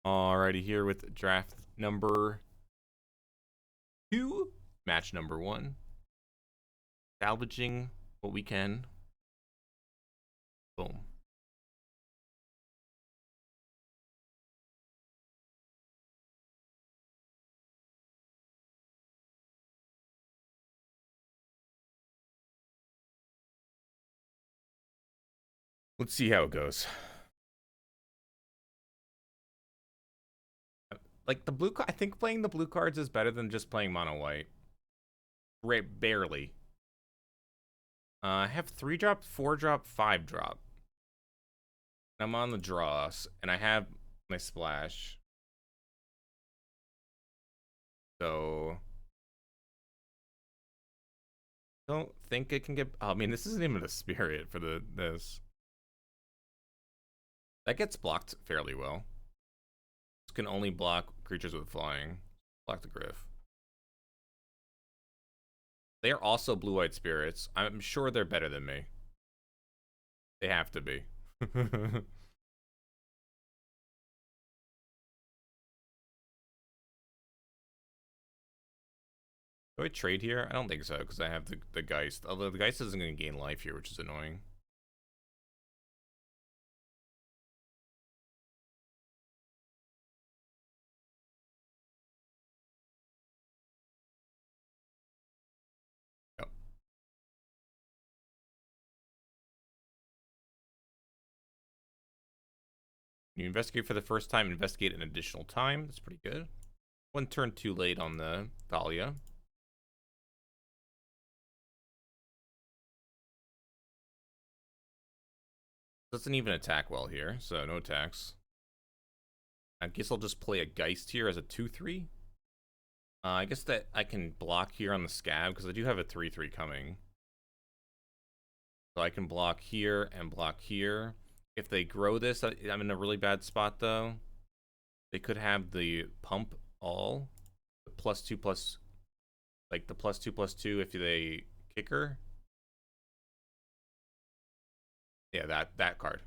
Alrighty, here with draft number 2, match number 1. Salvaging what we can. Boom. Let's see how it goes. Like the blue, I think playing the blue cards is better than just playing mono white. Barely. I have 3 drop, 4 drop, 5 drop. I'm on the draws, and I have my splash. So don't think it can get. Oh, I mean, this isn't even a spirit for this. That gets blocked fairly well. This can only block creatures with flying. Block the Griff. They are also blue-white spirits. I'm sure they're better than me. They have to be. Do I trade here? I don't think so, because I have the Geist. Although the Geist isn't going to gain life here, which is annoying. Yep. You investigate for the first time, investigate an additional time. That's pretty good. 1 turn too late on the Thalia. Doesn't even attack well here, so no attacks. I guess I'll just play a Geist here as a 2/3. I guess that I can block here on the Scab, because I do have a 3/3 coming. So I can block here and block here. If they grow this, I'm in a really bad spot, though. They could have the pump all. The +2 plus... Like, the +2/+2 if they kicker. Yeah, that card.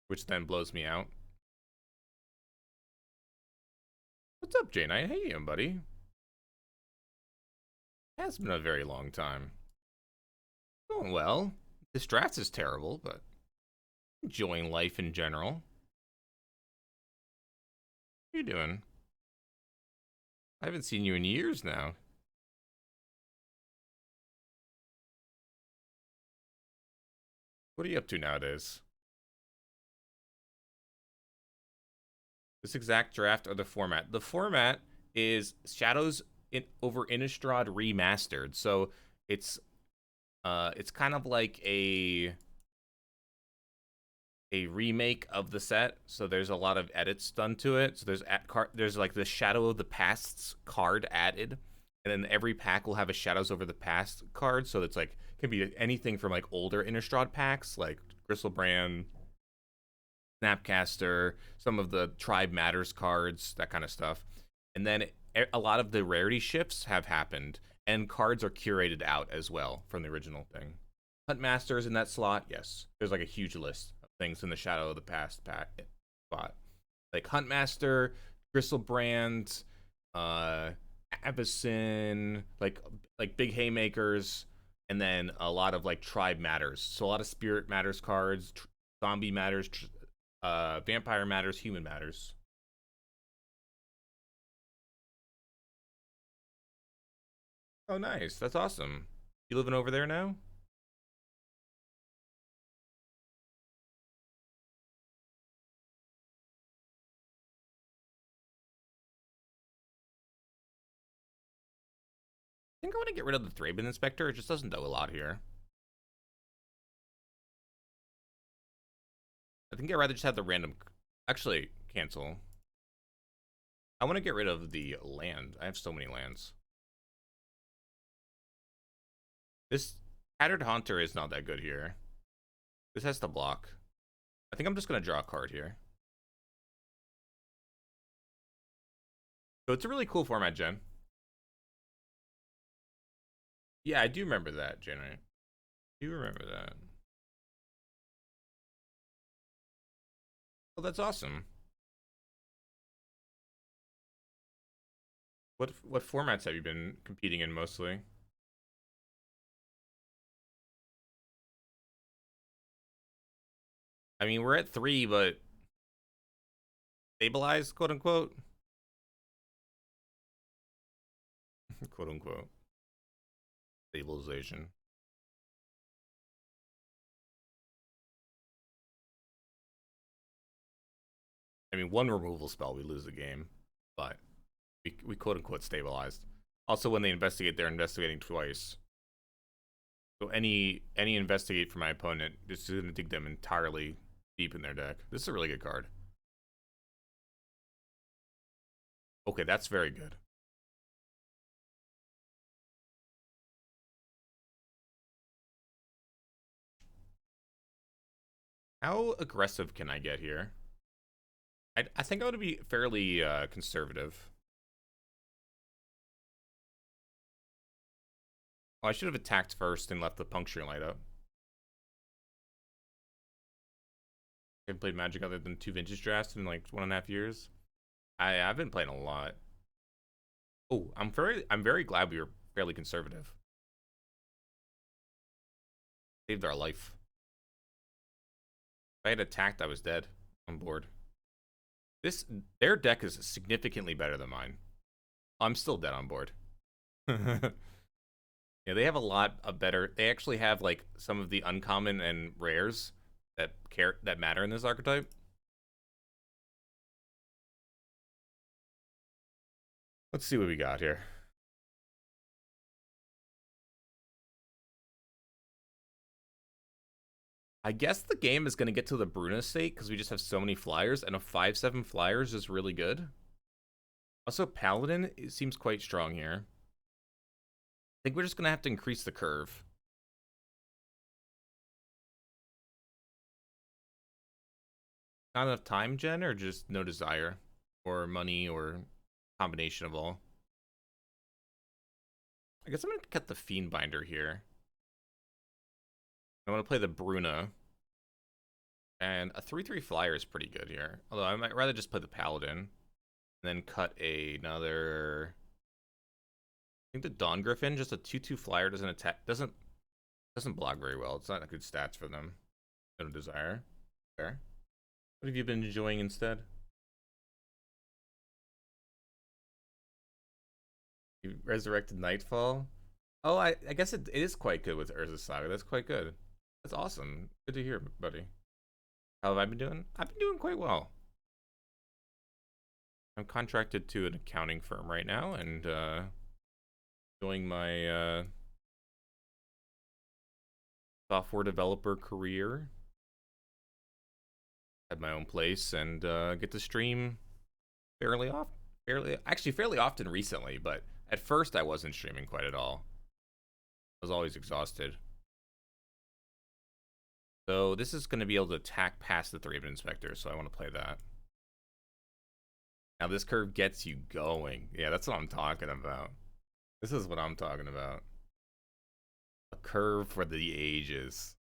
Which then blows me out. What's up, J-Knight? How you doing, buddy? It has been a very long time. Going well. This draft is terrible, but enjoying life in general. How you doing? I haven't seen you in years now. What are you up to nowadays? This exact draft or the format? The format is Shadows over Innistrad Remastered. So it's kind of like a remake of the set. So there's a lot of edits done to it. So there's like the Shadow of the Past's card added, and then every pack will have a Shadows over the Past card. So it's like can be anything from like older Innistrad packs, like Gristlebrand, Snapcaster, some of the Tribe Matters cards, that kind of stuff. And then a lot of the rarity shifts have happened, and cards are curated out as well from the original thing. Huntmasters in that slot, yes. There's like a huge list of things in the Shadow of the Past spot. Like Huntmaster, Gristlebrand, Avacyn, like big haymakers, and then a lot of like Tribe Matters. So a lot of Spirit Matters cards, Zombie Matters, Vampire Matters, Human Matters. Oh, nice. That's awesome. You living over there now? I think I want to get rid of the Thraben Inspector. It just doesn't do a lot here. I think I'd rather just have the random... Actually, cancel. I want to get rid of the land. I have so many lands. This Tattered Haunter is not that good here. This has to block. I think I'm just going to draw a card here. So it's a really cool format, Jen. Yeah, I do remember that, Jen. I do remember that. Oh, that's awesome. What formats have you been competing in mostly? I mean, we're at 3, but stabilized, quote unquote, quote unquote, stabilization. I mean, one removal spell, we lose the game, but we quote unquote stabilized. Also, when they investigate, they're investigating twice. So any investigate for my opponent, this is gonna dig them entirely deep in their deck. This is a really good card. Okay, that's very good. How aggressive can I get here? I think I would be fairly conservative. Oh, I should have attacked first and left the puncture light up. I haven't played Magic other than 2 vintage drafts in like 1.5 years. I've been playing a lot. Oh, I'm very glad we were fairly conservative. Saved our life. If I had attacked, I was dead on board. Their deck is significantly better than mine. I'm still dead on board. Yeah, they have a lot of better. They actually have like some of the uncommon and rares that matter in this archetype. Let's see what we got here. I guess the game is going to get to the Bruna state because we just have so many flyers, and a 5/7 flyers is really good. Also, Paladin it seems quite strong here. I think we're just going to have to increase the curve. Not enough time, Jen, or just no desire? Or money, or combination of all? I guess I'm going to cut the Fiend Binder here. I want to play the Bruna. And a 3/3 flyer is pretty good here. Although I might rather just play the Paladin. And then cut another... I think the Dawn Griffin, just a 2/2 flyer, doesn't attack, doesn't block very well. It's not good stats for them. No desire. Fair. What have you been enjoying instead? You resurrected Nightfall. Oh, I guess it is quite good with Urza Saga. That's quite good. That's awesome. Good to hear, buddy. How have I been doing? I've been doing quite well. I'm contracted to an accounting firm right now and doing my software developer career. At my own place and get to stream fairly often recently, but at first I wasn't streaming quite at all. I was always exhausted. So this is going to be able to attack past the Thraben Inspector, so I want to play that. Now this curve gets you going. Yeah, that's what I'm talking about. This is what I'm talking about. A curve for the ages.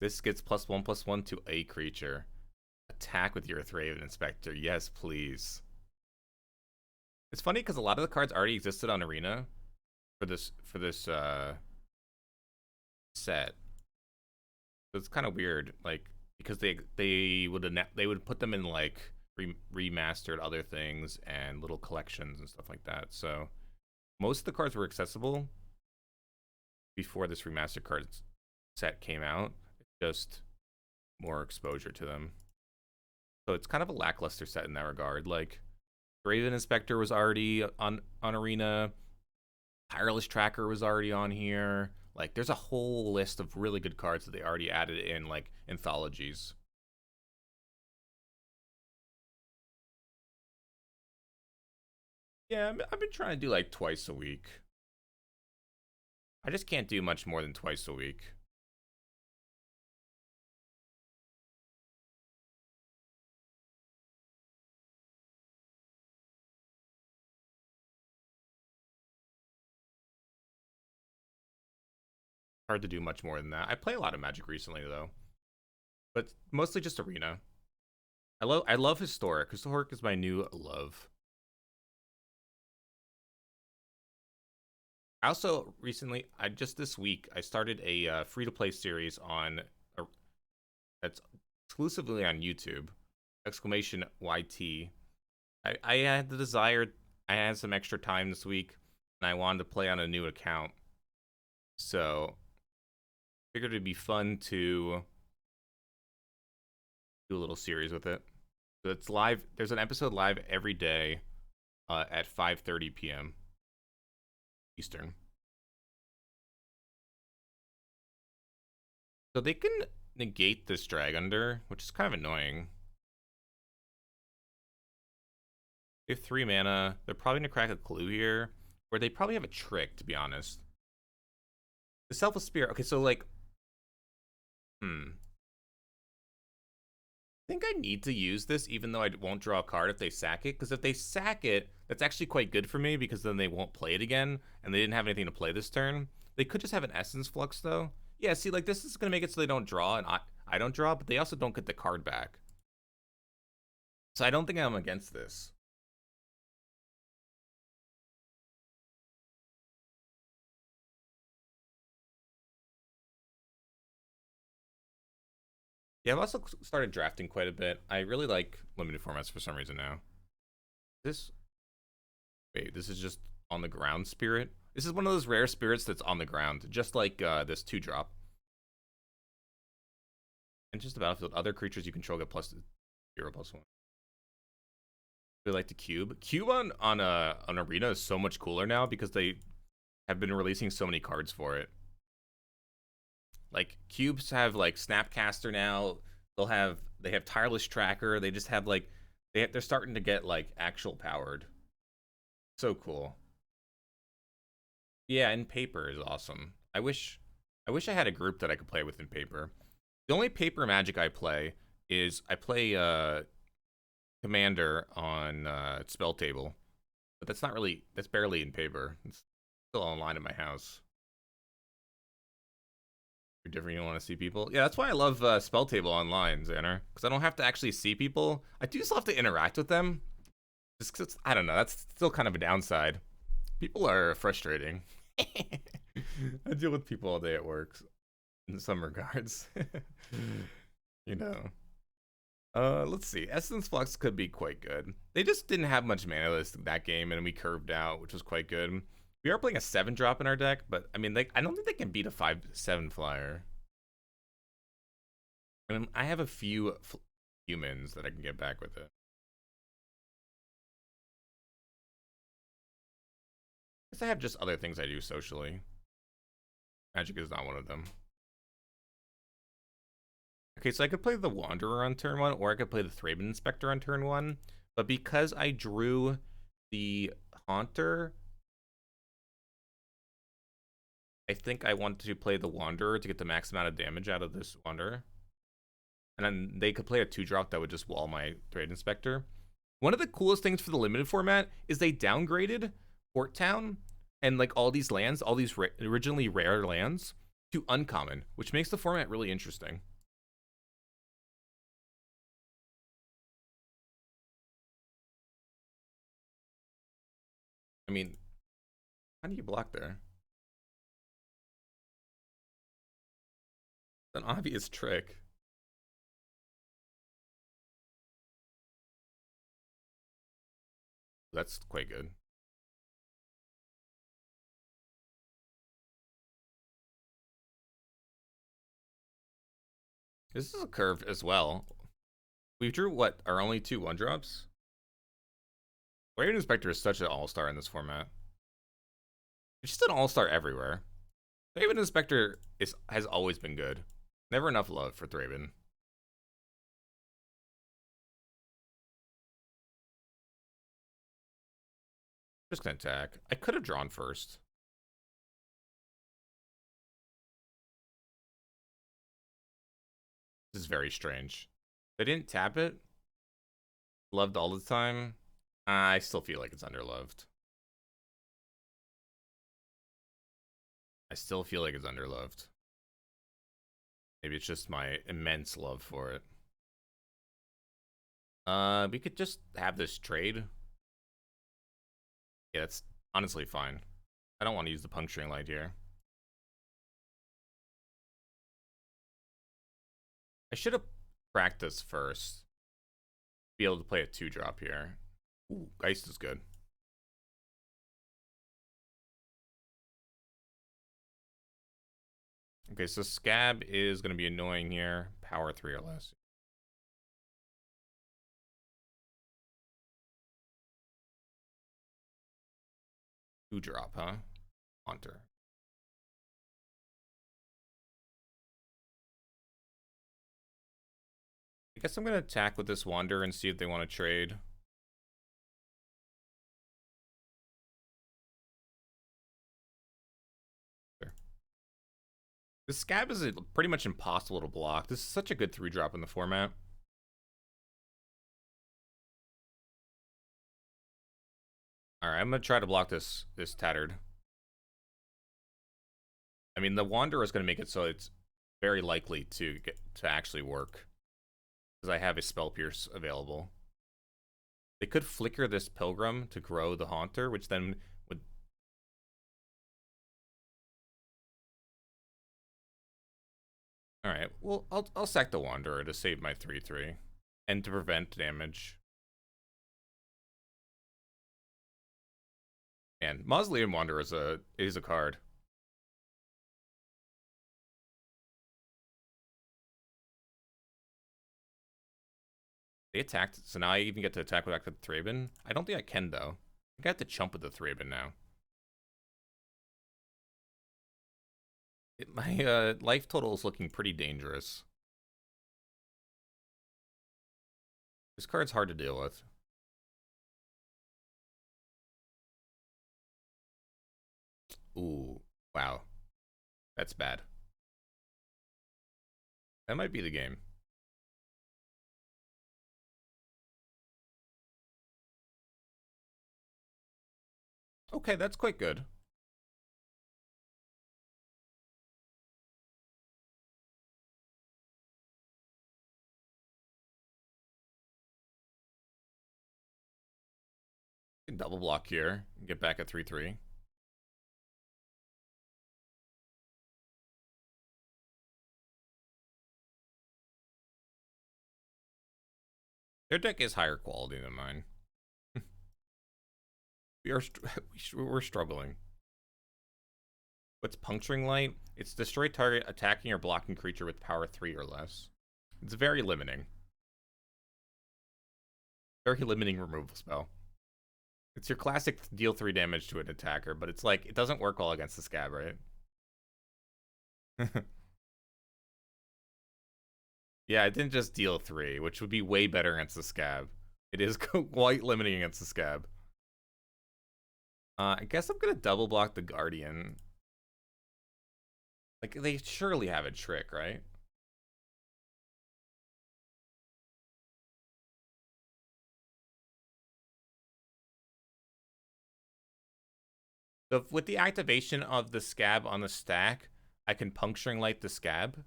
This gets +1/+1 to a creature. Attack with your Thraben Inspector. Yes, please. It's funny because a lot of the cards already existed on Arena for this set. So it's kind of weird, like because they would put them in like remastered other things and little collections and stuff like that. So most of the cards were accessible before this remastered cards set came out. Just more exposure to them. So it's kind of a lackluster set in that regard. Like Thraben Inspector was already on Arena. Tireless Tracker was already on here. Like there's a whole list of really good cards that they already added in like anthologies. Yeah, I've been trying to do like twice a week. I just can't do much more than twice a week. Hard to do much more than that. I play a lot of Magic recently though, but mostly just Arena. I love Historic. Historic is my new love. I also recently, I just this week, I started a free-to-play series on that's exclusively on YouTube. Exclamation YT. I had the desire. I had some extra time this week, and I wanted to play on a new account. So figured it'd be fun to do a little series with it. So it's live. There's an episode live every day at 5:30 p.m. Eastern. So they can negate this drag under, which is kind of annoying. They have 3 mana. They're probably gonna crack a clue here, or they probably have a trick, to be honest. The Selfless Spirit. Okay, so like, I think I need to use this, even though I won't draw a card if they sack it. Because if they sack it, that's actually quite good for me, because then they won't play it again, and they didn't have anything to play this turn. They could just have an Essence Flux, though. Yeah, see, like, this is going to make it so they don't draw, and I don't draw, but they also don't get the card back. So I don't think I'm against this. Yeah, I've also started drafting quite a bit. I really like limited formats for some reason now. This... Wait, this is just on the ground spirit? This is one of those rare spirits that's on the ground, just like this 2-drop. And just the battlefield, other creatures you control get +0/+1. They like to cube. Cube on an arena is so much cooler now because they have been releasing so many cards for it. Like cubes have like Snapcaster now. They have Tireless Tracker. They just have like they're starting to get like actual powered. So cool. Yeah, and paper is awesome. I had a group that I could play with in paper. The only paper Magic I play is I play Commander on Spell Table, but that's barely in paper. It's still online at my house. You're different. You don't want to see people. Yeah, that's why I love Spell Table online, Xander, because I don't have to actually see people. I do still have to interact with them. Just cause I don't know. That's still kind of a downside. People are frustrating. I deal with people all day at work, in some regards. You know. Let's see. Essence Flux could be quite good. They just didn't have much mana list that game, and we curved out, which was quite good. We are playing a 7-drop in our deck, but I mean, I don't think they can beat a 5/7 flyer. And I have a few humans that I can get back with it. I guess I have just other things I do socially. Magic is not one of them. Okay, so I could play the Wanderer on turn 1, or I could play the Thraben Inspector on turn 1. But because I drew the Haunter, I think I want to play the Wanderer to get the max amount of damage out of this Wanderer. And then they could play a 2-drop that would just wall my Thraben Inspector. One of the coolest things for the limited format is they downgraded Port Town and like all these lands, all these originally rare lands, to uncommon, which makes the format really interesting. I mean, how do you block there? It's an obvious trick. That's quite good. This is a curve as well. We drew what? Our only 2 1-drops? Raven Inspector is such an all-star in this format. It's just an all-star everywhere. Thraben Inspector has always been good. Never enough love for Thraben. Just gonna attack. I could have drawn first. This is very strange. They didn't tap it. Loved all the time. I still feel like it's underloved. I still feel like it's underloved. Maybe it's just my immense love for it. We could just have this trade. Yeah, that's honestly fine. I don't want to use the puncturing light here. I should have practiced first. Be able to play a 2-drop here. Ooh, Geist is good. Okay, so Scab is going to be annoying here. Power 3 or less. 2-drop, huh? Haunter. I guess I'm going to attack with this Wander and see if they want to trade. Sure. This Scab is pretty much impossible to block. This is such a good 3-drop in the format. Alright, I'm going to try to block this Tattered. I mean, the Wanderer is going to make it so it's very likely to actually work. Because I have a Spell Pierce available. They could flicker this Pilgrim to grow the Haunter, which then would... Alright, well, I'll sack the Wanderer to save my 3/3. And to prevent damage. And Mausoleum Wanderer is a card. They attacked, so now I even get to attack with the Thraben. I don't think I can, though. I think I have to chump with the Thraben now. My life total is looking pretty dangerous. This card's hard to deal with. Ooh, wow. That's bad. That might be the game. Okay, that's quite good. Double block here and get back at 3/3. Their deck is higher quality than mine. We're struggling. What's Puncturing Light? It's destroy target attacking or blocking creature with power 3 or less. It's very limiting. Very limiting removal spell. It's your classic deal 3 damage to an attacker, but it's like, it doesn't work well against the Scab, right? Yeah, it didn't just deal 3, which would be way better against the Scab. It is quite limiting against the Scab. I guess I'm gonna double block the Guardian. Like, they surely have a trick, right? So with the activation of the Scab on the stack, I can Puncturing Light the Scab,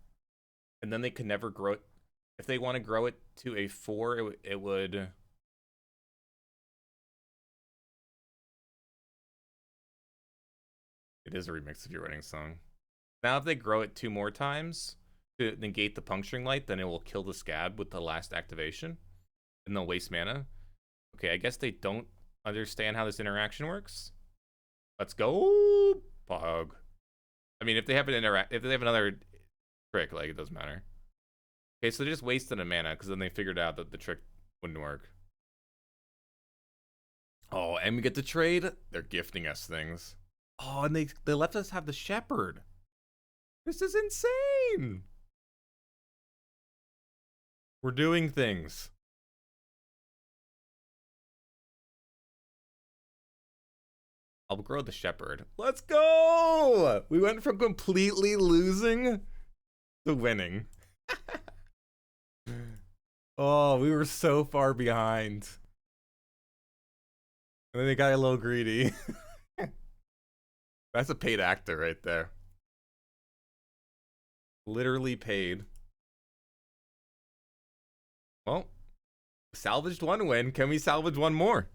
and then they can never grow it. If they want to grow it to a 4, it would... It is a remix of your wedding song. Now if they grow it 2 more times to negate the Puncturing Light, then it will kill the Scab with the last activation, and they'll waste mana. Okay, I guess they don't understand how this interaction works. Let's go, Pog. I mean, if they have another trick, like, it doesn't matter. Okay, so they just wasted a mana because then they figured out that the trick wouldn't work. Oh, and we get to trade. They're gifting us things. Oh, and they let us have the Shepherd. This is insane. We're doing things. I'll grow the Shepherd. Let's go! We went from completely losing to winning. Oh, we were so far behind. And then they got a little greedy. That's a paid actor right there. Literally paid. Well, salvaged one win. Can we salvage one more?